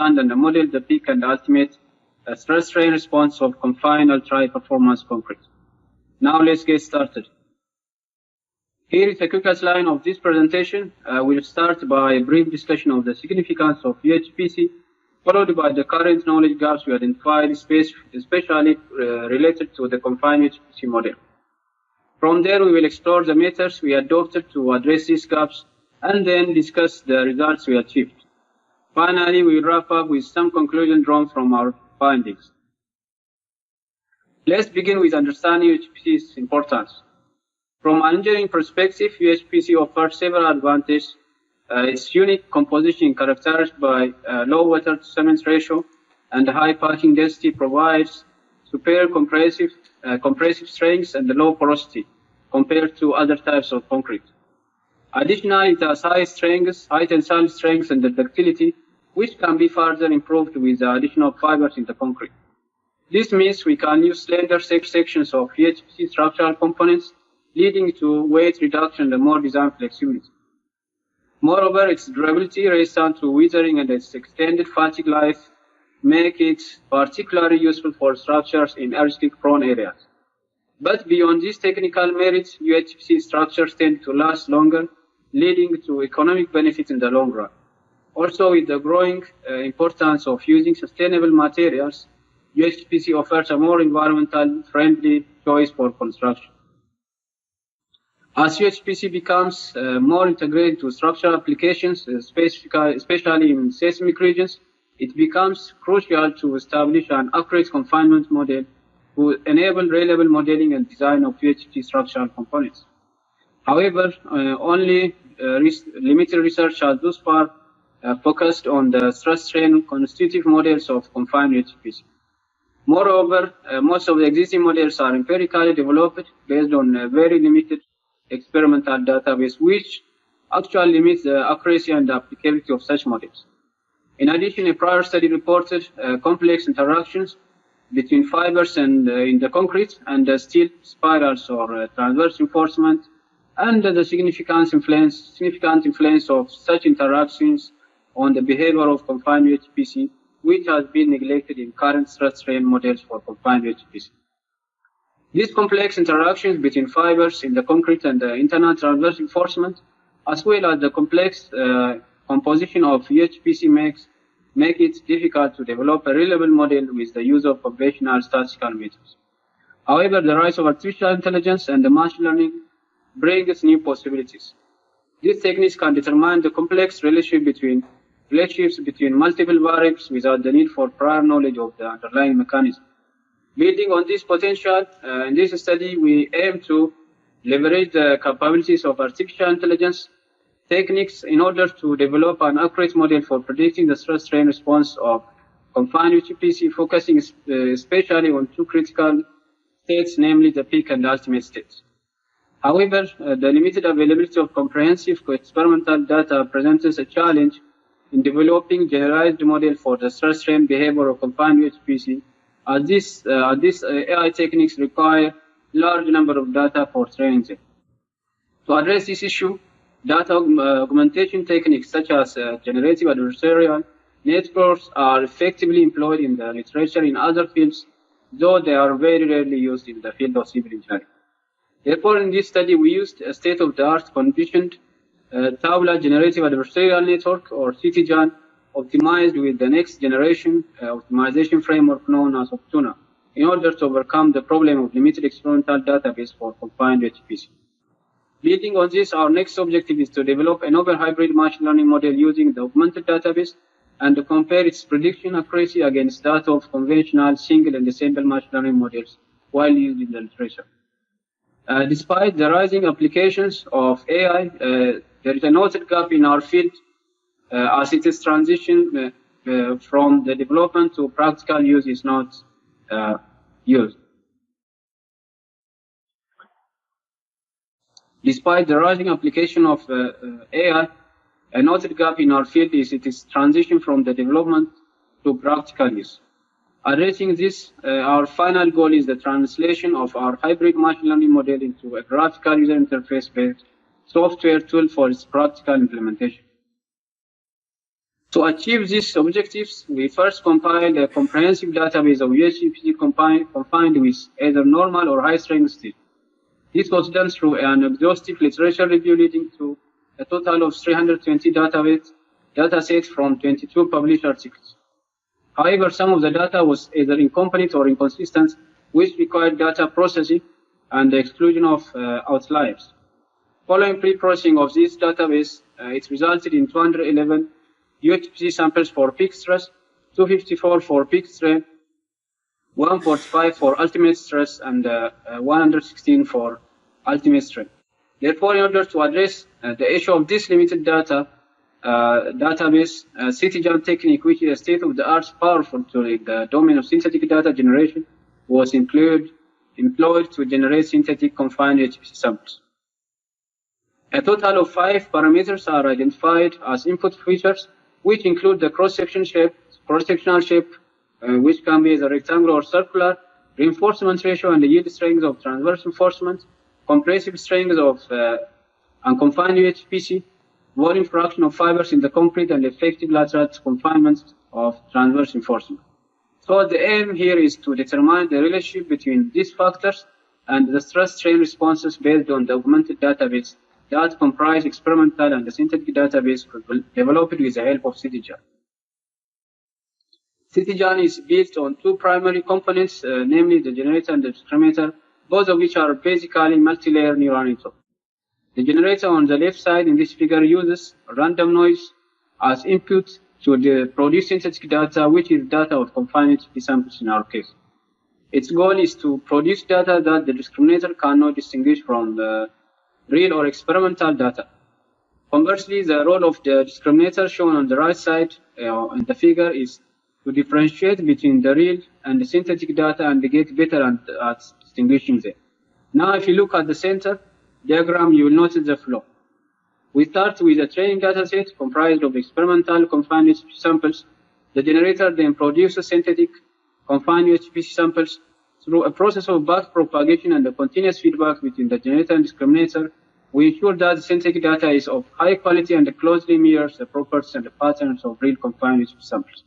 and model the peak and ultimate stress-strain response of confined ultra-high-performance concrete. Now let's get started. Here is a quick outline of this presentation. We'll start by a brief discussion of the significance of UHPC, followed by the current knowledge gaps we identified, especially related to the confined UHPC model. From there, we will explore the methods we adopted to address these gaps, and then discuss the results we achieved. Finally, we will wrap up with some conclusions drawn from our findings. Let's begin with understanding UHPC's importance. From an engineering perspective, UHPC offers several advantages. Its unique composition characterized by low water to cement ratio and high packing density provides superior compressive strength and low porosity compared to other types of concrete. Additionally, it has high strength, high tensile strength and ductility, which can be further improved with the addition of fibers in the concrete. This means we can use slender sections of UHPC structural components, leading to weight reduction and more design flexibility. Moreover, its durability, resistant to weathering, and its extended fatigue life make it particularly useful for structures in earthquake-prone areas. But beyond these technical merits, UHPC structures tend to last longer, leading to economic benefits in the long run. Also, with the growing importance of using sustainable materials, UHPC offers a more environmentally friendly choice for construction. As UHPC becomes more integrated to structural applications, especially in seismic regions, it becomes crucial to establish an accurate confinement model to enable reliable modeling and design of UHPC structural components. However, only limited research has thus far focused on the stress-strain constitutive models of confined UHPC. Moreover, most of the existing models are empirically developed based on a very limited experimental database, which actually limits the accuracy and the applicability of such models. In addition, a prior study reported complex interactions between fibers and in the concrete and the steel spirals or transverse reinforcement, and the significant influence of such interactions on the behavior of confined UHPC, which has been neglected in current stress-strain models for confined UHPC. These complex interactions between fibers in the concrete and the internal transverse reinforcement, as well as the complex composition of UHPC make it difficult to develop a reliable model with the use of conventional statistical methods. However, the rise of artificial intelligence and the machine learning brings new possibilities. These techniques can determine the complex relationships between multiple variables without the need for prior knowledge of the underlying mechanism. Building on this potential, in this study, we aim to leverage the capabilities of artificial intelligence techniques in order to develop an accurate model for predicting the stress-strain response of confined UHPC, focusing especially on two critical states, namely the peak and ultimate states. However, the limited availability of comprehensive experimental data presents a challenge in developing generalized model for the stress-strain behavior of confined UHPC, as these AI techniques require large number of data for training them. To address this issue, data augmentation techniques such as generative adversarial networks are effectively employed in the literature in other fields, though they are very rarely used in the field of civil engineering. Therefore, in this study, we used a state-of-the-art conditioned Tabular generative adversarial network, or CTGAN, optimized with the next generation optimization framework known as Okanagan, in order to overcome the problem of limited experimental database for confined UHPC. Building on this, our next objective is to develop a novel hybrid machine learning model using the augmented database and to compare its prediction accuracy against that of conventional single and assemble machine learning models while used in the literature. Despite the rising applications of AI, there is a noted gap in our field as its transition from the development to practical use is not used. Despite the rising application of AI, a noted gap in our field is its transition from the development to practical use. Addressing this, our final goal is the translation of our hybrid machine learning model into a graphical user interface-based software tool for its practical implementation. To achieve these objectives, we first compiled a comprehensive database of UHPC confined with either normal or high-strength state. This was done through an exhaustive literature review leading to a total of 320 datasets from 22 published articles. However, some of the data was either incomplete or inconsistent, which required data processing and the exclusion of outliers. Following pre-processing of this database, it resulted in 211 UHPC samples for peak stress, 254 for peak strain, 145 for ultimate stress, and 116 for ultimate strain. Therefore, in order to address the issue of this limited database, CTGAN technique, which is a state-of-the-art powerful tool in the domain of synthetic data generation, was employed to generate synthetic confined UHPC samples. A total of 5 parameters are identified as input features, which include the cross-sectional shape, which can be either rectangular or circular, reinforcement ratio and the yield strength of transverse reinforcement, compressive strength of unconfined UHPC, volume fraction of fibers in the concrete, and effective lateral confinement of transverse reinforcement. So the aim here is to determine the relationship between these factors and the stress-strain responses based on the augmented database that comprise experimental and the synthetic database developed with the help of CTGAN. CTGAN is built on 2 primary components, namely the generator and the discriminator, both of which are basically multi-layer neural network. The generator on the left side in this figure uses random noise as input to produce synthetic data, which is data of confined UHPC samples in our case. Its goal is to produce data that the discriminator cannot distinguish from the real or experimental data. Conversely, the role of the discriminator shown on the right side in the figure is to differentiate between the real and the synthetic data and get better at distinguishing them. Now, if you look at the center diagram, you will notice the flow. We start with a training dataset comprised of experimental confined UHPC samples. The generator then produces synthetic confined UHPC samples through a process of back propagation and a continuous feedback between the generator and discriminator. We ensure that the synthetic data is of high quality and closely mirrors the properties and the patterns of real confined UHPC samples.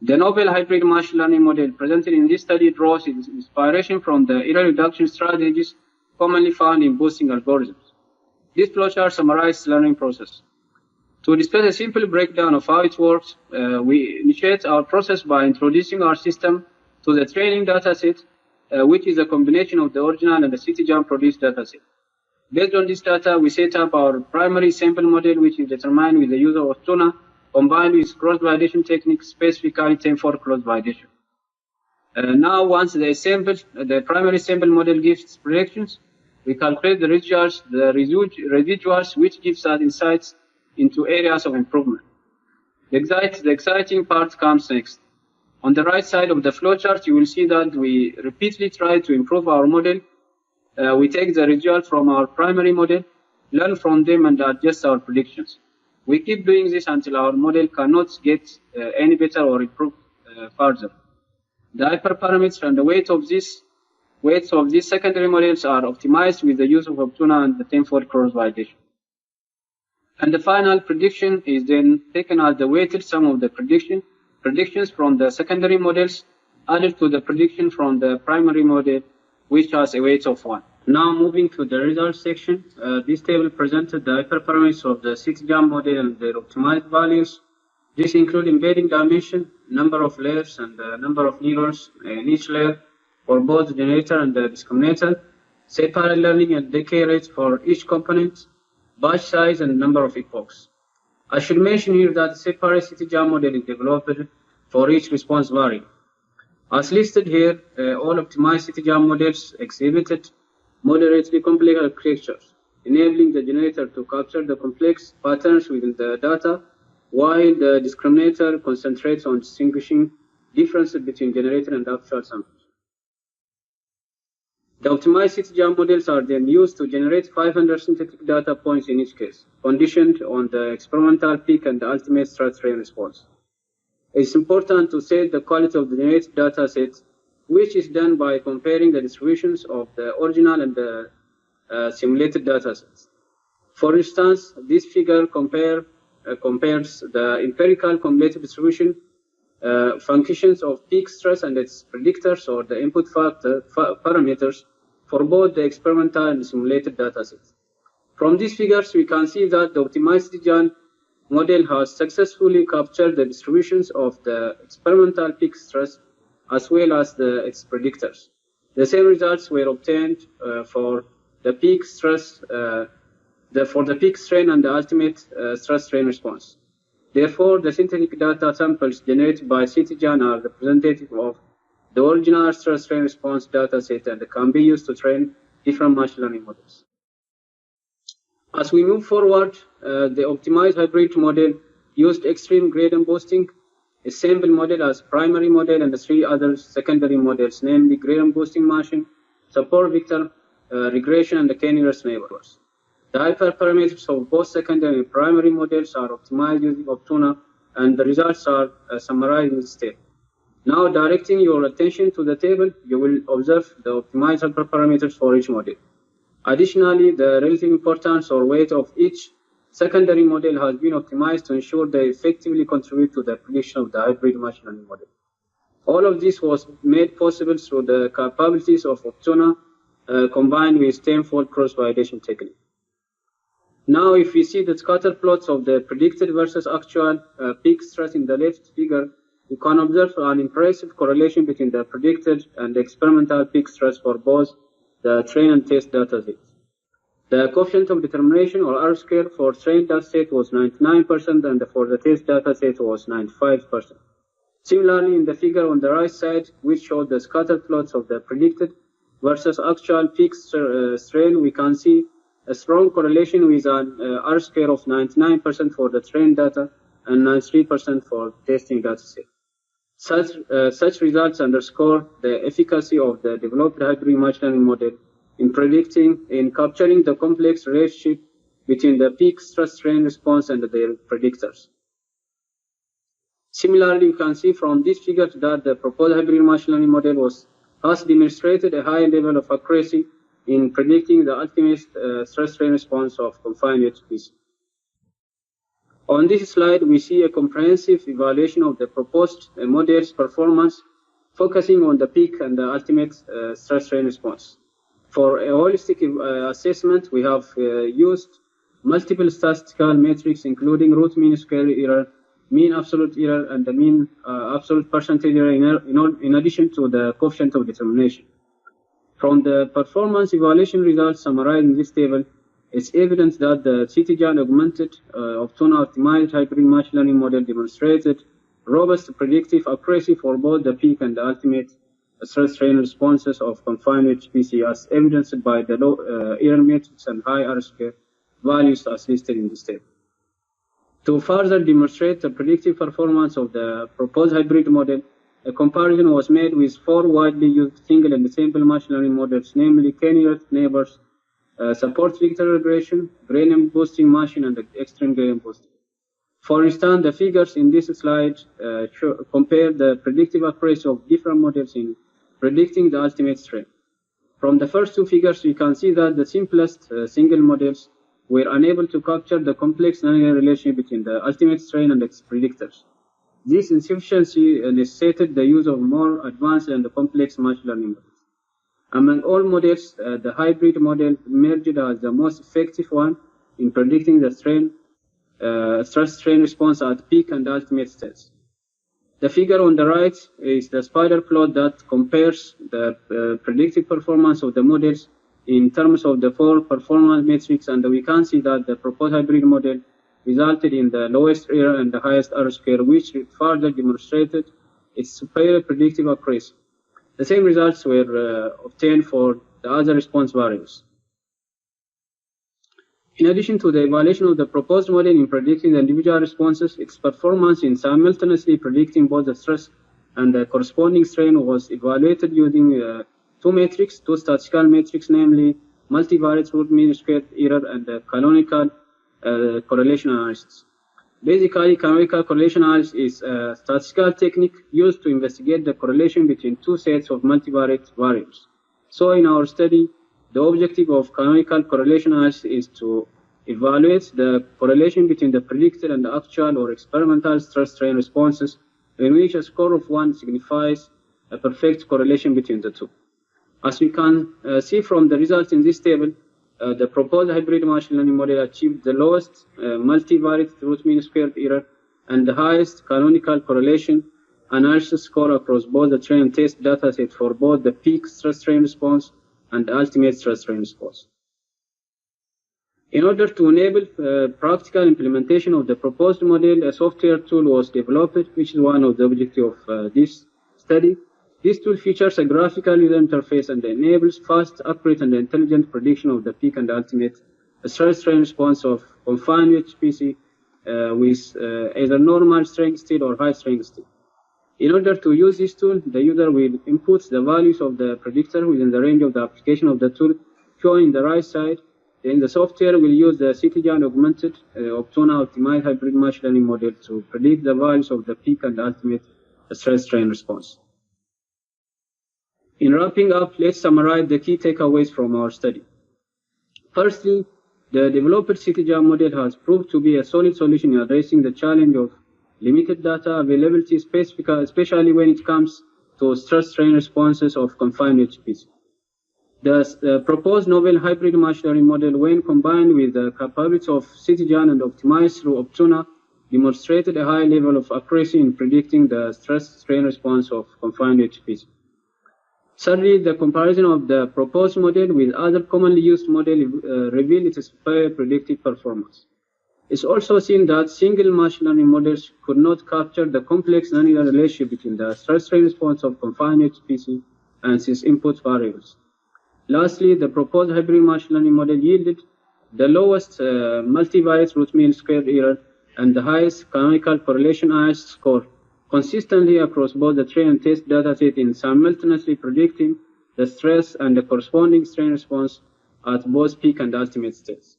The novel hybrid machine learning model presented in this study draws its inspiration from the error reduction strategies commonly found in boosting algorithms. This flowchart summarizes the learning process. To discuss a simple breakdown of how it works, we initiate our process by introducing our system to the training dataset, which is a combination of the original and the CTGAN produced dataset. Based on this data, we set up our primary sample model, which is determined with the use of tuna, combined with cross-validation techniques, specifically 10-4 cross-validation. Now, once the primary sample model gives its predictions, we calculate the residuals, which gives us insights into areas of improvement. The exciting part comes next. On the right side of the flowchart, you will see that we repeatedly try to improve our model. We take the results from our primary model, learn from them, and adjust our predictions. We keep doing this until our model cannot get any better or improve further. The hyperparameters and the weights of these secondary models are optimized with the use of Optuna and the 10-4 cross-validation. And the final prediction is then taken as the weighted sum of the predictions from the secondary models added to the prediction from the primary model, which has a weight of 1. Now moving to the results section, this table presented the hyperparameters of the CTGAN model and their optimized values. This includes embedding dimension, number of layers, and the number of neurons in each layer for both the generator and the discriminator, separate learning and decay rates for each component, batch size, and number of epochs. I should mention here that the separate CTGAN model is developed for each response variable. As listed here, all optimized CTGAN models exhibited moderately complex architectures, enabling the generator to capture the complex patterns within the data, while the discriminator concentrates on distinguishing differences between generator and actual samples. The optimized CTGAN models are then used to generate 500 synthetic data points in each case, conditioned on the experimental peak and the ultimate stress-strain response. It's important to set the quality of the generated data set, which is done by comparing the distributions of the original and the simulated data sets. For instance, this figure compares compares the empirical cumulative distribution functions of peak stress and its predictors or the input factor parameters for both the experimental and simulated datasets. From these figures, we can see that the optimized CTGAN model has successfully captured the distributions of the experimental peak stress as well as its predictors. The same results were obtained for the peak stress, for the peak strain and the ultimate stress strain response. Therefore, the synthetic data samples generated by CTGAN are representative of the original stress strain response dataset and can be used to train different machine learning models. As we move forward, the optimized hybrid model used extreme gradient boosting, a sample model as primary model, and the three other secondary models, namely gradient boosting machine, support vector regression, and the k-nearest neighbors. The hyperparameters of both secondary and primary models are optimized using Optuna, and the results are summarized in this table. Now, directing your attention to the table, you will observe the optimized hyperparameters for each model. Additionally, the relative importance or weight of each secondary model has been optimized to ensure they effectively contribute to the prediction of the hybrid machine learning model. All of this was made possible through the capabilities of Optuna combined with tenfold cross-validation technique. Now, if we see the scatter plots of the predicted versus actual peak stress in the left figure, you can observe an impressive correlation between the predicted and the experimental peak stress for both the train and test datasets. The coefficient of determination, or R-square, for trained dataset was 99% and for the test dataset was 95%. Similarly, in the figure on the right side, which showed the scatter plots of the predicted versus actual peak strain, we can see a strong correlation with an R-square of 99% for the trained data and 93% for testing dataset. Such results underscore the efficacy of the developed hybrid machine learning model in capturing the complex relationship between the peak stress strain response and their predictors. Similarly, you can see from this figure that the proposed hybrid machine learning model has demonstrated a high level of accuracy in predicting the ultimate stress strain response of confined UHPC. On this slide, we see a comprehensive evaluation of the proposed model's performance, focusing on the peak and the ultimate stress strain response. For a holistic assessment, we have used multiple statistical metrics, including root mean square error, mean absolute error, and the mean absolute percentage error, in addition to the coefficient of determination. From the performance evaluation results summarized in this table, it's evident that the CTGAN augmented Optuna optimized hybrid machine learning model demonstrated robust predictive accuracy for both the peak and the ultimate stress strain responses of confined UHPC, as evidenced by the low error matrix and high R-square values as listed in this table. To further demonstrate the predictive performance of the proposed hybrid model, a comparison was made with four widely used single and sample machine learning models, namely k-nearest neighbors, support vector regression, gradient boosting machine, and extreme gradient boosting. For instance, the figures in this slide compare the predictive accuracy of different models in predicting the ultimate strain. From the first two figures, we can see that the simplest single models were unable to capture the complex nonlinear relationship between the ultimate strain and its predictors. This insufficiency necessitated the use of more advanced and complex machine learning models. Among all models, the hybrid model emerged as the most effective one in predicting the stress strain response at peak and ultimate states. The figure on the right is the spider plot that compares the predictive performance of the models in terms of the four performance metrics, and we can see that the proposed hybrid model resulted in the lowest error and the highest R-square, which further demonstrated its superior predictive accuracy. The same results were obtained for the other response variables. In addition to the evaluation of the proposed model in predicting the individual responses, its performance in simultaneously predicting both the stress and the corresponding strain was evaluated using two statistical metrics, namely multivariate root mean squared error and the canonical correlation analysis. Basically, canonical correlation analysis is a statistical technique used to investigate the correlation between two sets of multivariate variables. So in our study, the objective of canonical correlation analysis is to evaluates the correlation between the predicted and the actual or experimental stress-strain responses, in which a score of 1 signifies a perfect correlation between the two. As we can see from the results in this table, the proposed hybrid machine learning model achieved the lowest multivariate root mean squared error and the highest canonical correlation analysis score across both the train and test dataset for both the peak stress-strain response and the ultimate stress-strain response. In order to enable practical implementation of the proposed model, a software tool was developed, which is one of the objectives of this study. This tool features a graphical user interface and enables fast, accurate, and intelligent prediction of the peak and ultimate stress-strain response of confined UHPC with either normal strength state or high strength state. In order to use this tool, the user will input the values of the predictor within the range of the application of the tool, shown in the right side. Then the software will use the CTGAN augmented Optuna optimized hybrid machine learning model to predict the values of the peak and ultimate stress-strain response. In wrapping up, let's summarize the key takeaways from our study. Firstly, the developed CTGAN model has proved to be a solid solution in addressing the challenge of limited data availability, especially when it comes to stress-strain responses of confined UHPC. The proposed novel hybrid machine learning model, when combined with the capabilities of CTGAN and optimized through Optuna, demonstrated a high level of accuracy in predicting the stress-strain response of confined UHPC. Thirdly, the comparison of the proposed model with other commonly used models revealed its superior predictive performance. It's also seen that single machine learning models could not capture the complex nonlinear relationship between the stress-strain response of confined UHPC and its input variables. Lastly, the proposed hybrid machine learning model yielded the lowest multivariate root mean squared error and the highest canonical correlation analysis score consistently across both the train and test dataset in simultaneously predicting the stress and the corresponding strain response at both peak and ultimate states.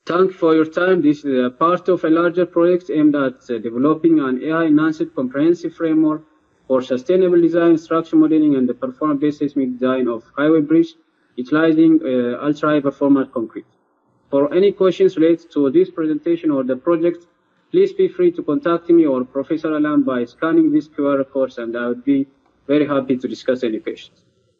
Thank you for your time. This is a part of a larger project aimed at developing an AI-enhanced comprehensive framework for sustainable design, structure modeling, and the performance-based seismic design of highway bridge utilizing ultra-high performance concrete. For any questions related to this presentation or the project, please feel free to contact me or Professor Alam by scanning this QR code, and I would be very happy to discuss any questions.